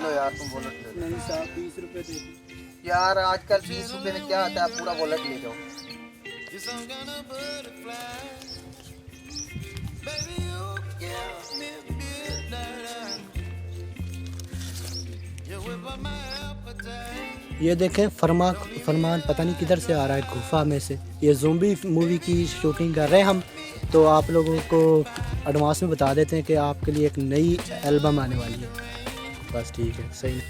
लो यार, तुम वॉलेट ले लो। नहीं साहब 20 रुपए दे दो। यार आजकल 20 रुपए में क्या आता है, पूरा वॉलेट ले जाओ। ये देखें फरमान पता नहीं किधर से आ रहा है, गुफा में से। ये ज़ोंबी मूवी की शूटिंग कर रहे हैं हम, तो आप लोगों को एडवांस में बता देते हैं कि आपके लिए एक नई एल्बम आने वाली है। बस ठीक है, सही।